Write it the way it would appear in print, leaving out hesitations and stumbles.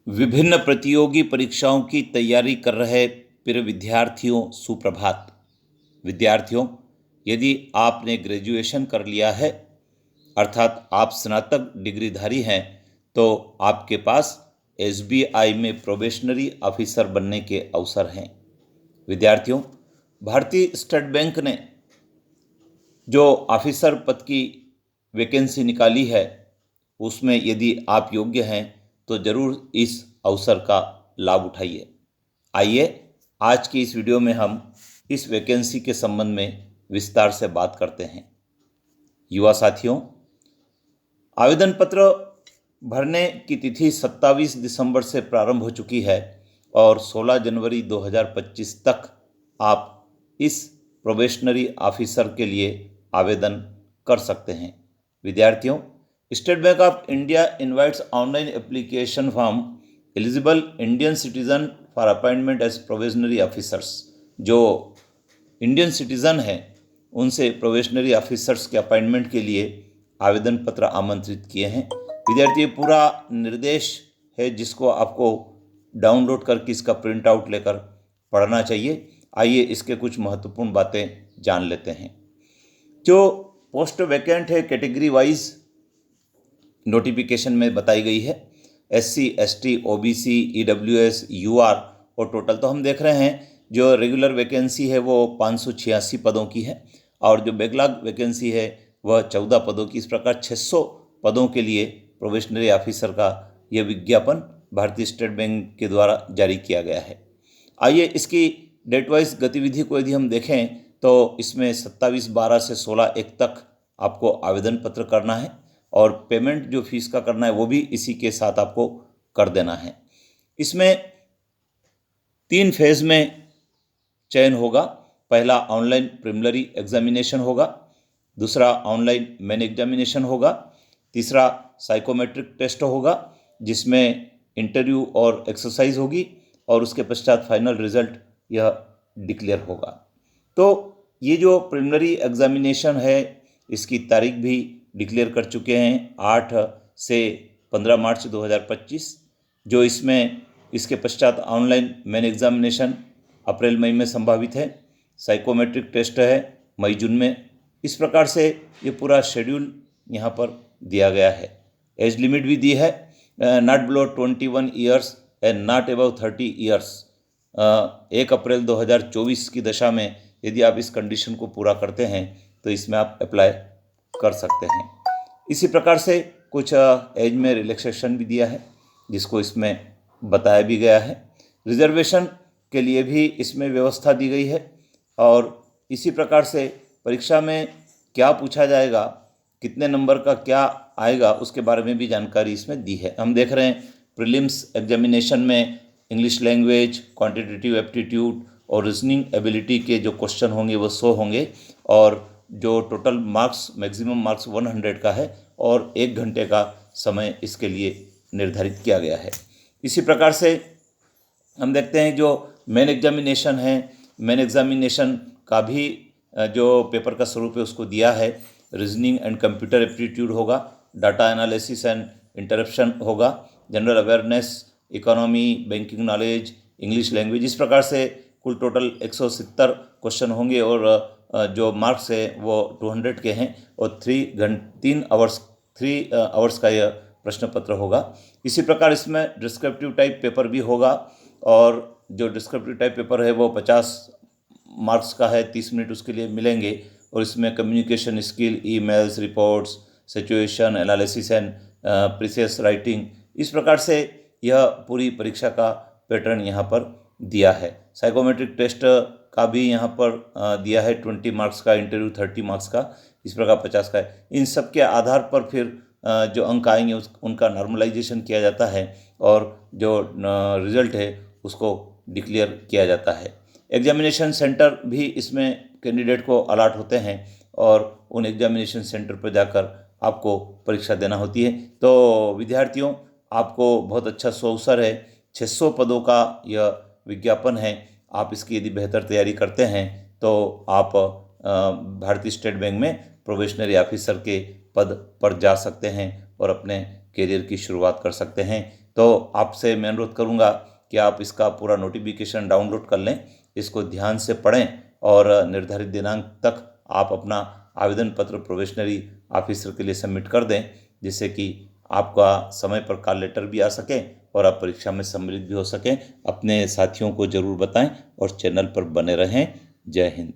विभिन्न प्रतियोगी परीक्षाओं की तैयारी कर रहे प्रिय विद्यार्थियों, सुप्रभात। विद्यार्थियों, यदि आपने ग्रेजुएशन कर लिया है अर्थात आप स्नातक डिग्रीधारी हैं, तो आपके पास एसबीआई में प्रोबेशनरी ऑफिसर बनने के अवसर हैं। विद्यार्थियों, भारतीय स्टेट बैंक ने जो ऑफिसर पद की वैकेंसी निकाली है, उसमें यदि आप योग्य हैं तो ज़रूर इस अवसर का लाभ उठाइए। आइए आज की इस वीडियो में हम इस वैकेंसी के संबंध में विस्तार से बात करते हैं। युवा साथियों, आवेदन पत्र भरने की तिथि 27 दिसंबर से प्रारंभ हो चुकी है और 16 जनवरी 2025 तक आप इस प्रोबेशनरी ऑफिसर के लिए आवेदन कर सकते हैं। विद्यार्थियों, State Bank of India invites online application form eligible Indian citizen for appointment as probationary officers. जो इंडियन सिटीजन हैं उनसे प्रोबेशनरी ऑफिसर्स के अपॉइंटमेंट के लिए आवेदन पत्र आमंत्रित किए हैं। विद्यार्थी, पूरा निर्देश है जिसको आपको डाउनलोड करके इसका प्रिंट आउट लेकर पढ़ना चाहिए। आइए इसके कुछ महत्वपूर्ण बातें जान लेते हैं। जो पोस्ट वैकेंट है कैटेगरी वाइज नोटिफिकेशन में बताई गई है। SC, ST, OBC, EWS, UR और टोटल तो हम देख रहे हैं जो रेगुलर वैकेंसी है वो 586 पदों की है और जो बैकलॉग वैकेंसी है वह 14 पदों की। इस प्रकार 600 पदों के लिए प्रोबेशनरी ऑफिसर का यह विज्ञापन भारतीय स्टेट बैंक के द्वारा जारी किया गया है। आइए इसकी डेट वाइज गतिविधि को यदि हम देखें तो इसमें 27/12 से 16/1 तक आपको आवेदन पत्र करना है और पेमेंट जो फीस का करना है वो भी इसी के साथ आपको कर देना है। इसमें 3 फेज में चयन होगा। पहला ऑनलाइन प्रिलिमिनरी एग्जामिनेशन होगा, दूसरा ऑनलाइन मेन एग्जामिनेशन होगा, तीसरा साइकोमेट्रिक टेस्ट होगा जिसमें इंटरव्यू और एक्सरसाइज होगी और उसके पश्चात फाइनल रिजल्ट यह डिक्लेयर होगा। तो ये जो प्रिलिमिनरी एग्जामिनेशन है इसकी तारीख भी डिक्लेयर कर चुके हैं 8 से 15 मार्च 2025। जो इसमें इसके पश्चात ऑनलाइन मेन एग्जामिनेशन अप्रैल मई में संभावित है, साइकोमेट्रिक टेस्ट है मई जून में। इस प्रकार से ये पूरा शेड्यूल यहाँ पर दिया गया है। एज लिमिट भी दी है, not below 21 years and not above 30 years. 1 अप्रैल 2024 की दशा में यदि आप इस कंडीशन को पूरा करते हैं तो इसमें आप अप्लाई कर सकते हैं। इसी प्रकार से कुछ एज में रिलैक्सेशन भी दिया है जिसको इसमें बताया भी गया है। रिजर्वेशन के लिए भी इसमें व्यवस्था दी गई है और इसी प्रकार से परीक्षा में क्या पूछा जाएगा, कितने नंबर का क्या आएगा, उसके बारे में भी जानकारी इसमें दी है। हम देख रहे हैं प्रीलिम्स एग्जामिनेशन में इंग्लिश लैंग्वेज, क्वांटिटेटिव एप्टीट्यूड और रीजनिंग एबिलिटी के जो क्वेश्चन होंगे वो 100 होंगे और जो टोटल मार्क्स मैक्सिमम मार्क्स 100 का है और 1 घंटे का समय इसके लिए निर्धारित किया गया है। इसी प्रकार से हम देखते हैं जो मेन एग्जामिनेशन है, मेन एग्जामिनेशन का भी जो पेपर का स्वरूप है उसको दिया है। रीजनिंग एंड कंप्यूटर एप्टीट्यूड होगा, डाटा एनालिसिस एंड इंटरप्शन होगा, general awareness, economy, banking knowledge, English language. इस प्रकार से कुल टोटल 170 क्वेश्चन होंगे और जो मार्क्स है वो 200 के हैं और 3 आवर्स का यह प्रश्न पत्र होगा। इसी प्रकार इसमें डिस्क्रिप्टिव टाइप पेपर भी होगा और जो डिस्क्रिप्टिव टाइप पेपर है वो 50 मार्क्स का है, 30 मिनट उसके लिए मिलेंगे और इसमें communication skill, emails, reports, situation analysis and precious writing. इस प्रकार से यह पूरी परीक्षा का पैटर्न यहाँ पर दिया है। साइकोमेट्रिक टेस्ट का भी यहाँ पर दिया है 20 मार्क्स का, इंटरव्यू 30 मार्क्स का, इस प्रकार 50 का है। इन सब के आधार पर फिर जो अंक आएंगे उनका नॉर्मलाइजेशन किया जाता है और जो रिजल्ट है उसको डिक्लेयर किया जाता है। एग्जामिनेशन सेंटर भी इसमें कैंडिडेट को अलॉट होते हैं और उन एग्जामिनेशन सेंटर पर जाकर आपको परीक्षा देना होती है। तो विद्यार्थियों, आपको बहुत अच्छा अवसर है। 600 पदों का यह विज्ञापन है। आप इसकी यदि बेहतर तैयारी करते हैं तो आप भारतीय स्टेट बैंक में प्रोबेशनरी ऑफिसर के पद पर जा सकते हैं और अपने करियर की शुरुआत कर सकते हैं। तो आपसे मैं अनुरोध करूँगा कि आप इसका पूरा नोटिफिकेशन डाउनलोड कर लें, इसको ध्यान से पढ़ें और निर्धारित दिनांक तक आप अपना आवेदन पत्र प्रोबेशनरी ऑफिसर के लिए सबमिट कर दें, जिससे कि आपका समय पर कॉल लेटर भी आ सके और आप परीक्षा में सम्मिलित भी हो सकें। अपने साथियों को ज़रूर बताएं और चैनल पर बने रहें। जय हिंद।